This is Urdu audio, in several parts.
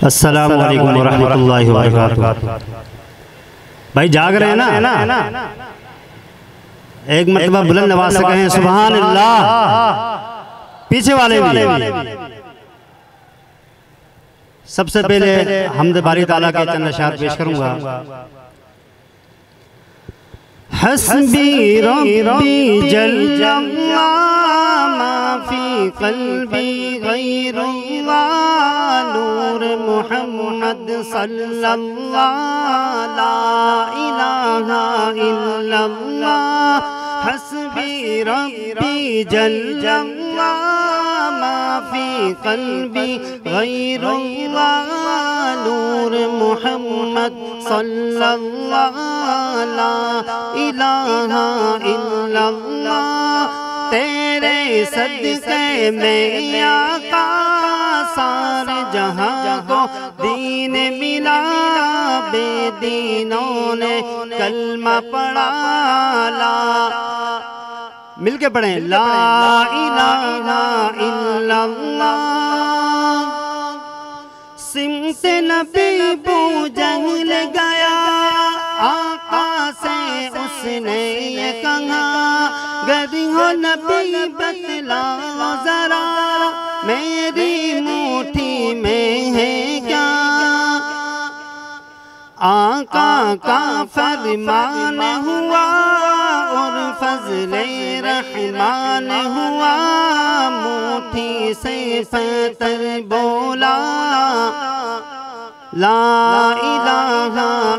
السلام علیکم ورحمۃ اللہ وبرکاتہ۔ بھائی جاگ رہے ہیں نا؟ ایک مرتبہ بلند آواز سے کہیں سبحان اللہ۔ پیچھے والے بھی سب سے پہلے حمد باری تعالیٰ کے چند اشعار پیش کروں گا۔ حسبی ربی جل ما فی قلبی غیر اللہ، نور محمد صلی اللہ، لا الہ الا اللہ۔ حسبی ربی جل ما فی قلبی غیر اللہ، نور محمد صلی اللہ، لا الہ الا اللہ۔ تیرے صدقے میں آقا سارے جہاں کو دین ملا، بے دینوں نے کلمہ پڑھا، مل کے پڑھیں لا الہ الا اللہ۔ سمت نبی بو جنگل گیا، آقا سے اس نے یہ کہا، گری ہو نبی بتلاؤ ذرا، میری مٹھی میں ہے کیا؟ آقا کا فرمان ہوا اور فضل رحمان ہوا، مٹھی سے پتر بولا، لا الہ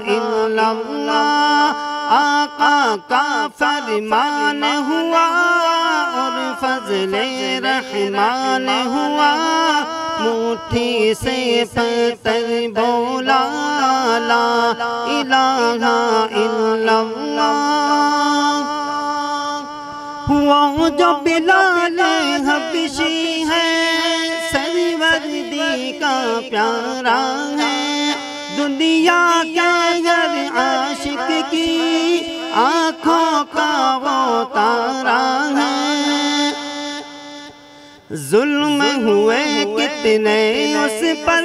الا اللہ۔ آقا کا فرمان ہوا اور فضل رحمان ہوا، مٹھی سے پتر بولا، لا الہ الا اللہ۔ وہ جو بلال حبشی ہے، سروردی کا پیارا ہے، دنیا کے ہر عاشق کی آنکھوں کا وہ تارا ہے۔ ظلم ہوئے کتنے اس پر،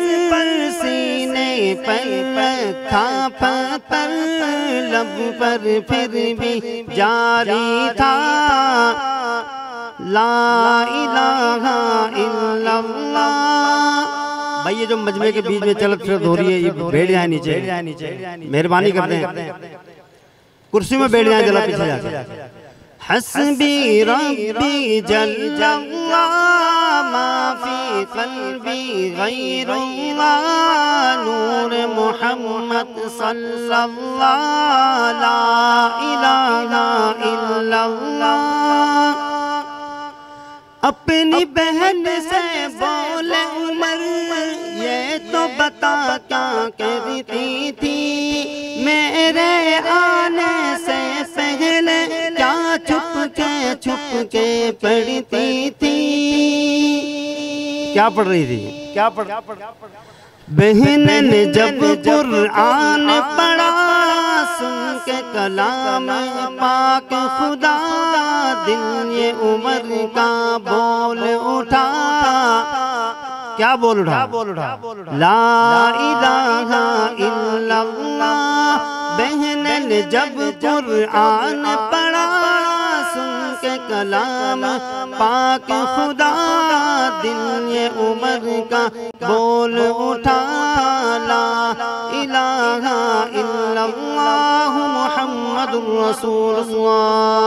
سینے پر تھا پتھر، لب پر پھر بھی جاری تھا، لا الہ الا اللہ۔ بھائی یہ جو مجمع کے بیچ میں چلت پھرت ہو رہی ہے، یہ بیٹھ جائیں نیچے، مہربانی کرتے ہیں، کرسی میں بیٹھ جائیں، ذرا پیچھے جاتے۔ حسبی ربی جل ما فی قلبی غیر اللہ، نور محمد صلی اللہ، لا الہ الا اللہ۔ اپنی بہن سے بولے عمر، یہ تو بتا کیا کہتی تھی، میرے آنے سے پہلے کیا چھپ کے پڑھتی تھی؟ کیا پڑھ رہی تھی؟ بہن نے جب قرآن پڑھا، سن کے کلام پاک خدا، دل یہ عمر کا بول اٹھا، کیا بول اٹھا؟ لا الہ الا اللہ۔ بہن نے جب قرآن پڑھا، سن کے کلام پاک خدا، دل یہ عمر کا بول اٹھا، لا الہ الا اللہ محمد رسول اللہ۔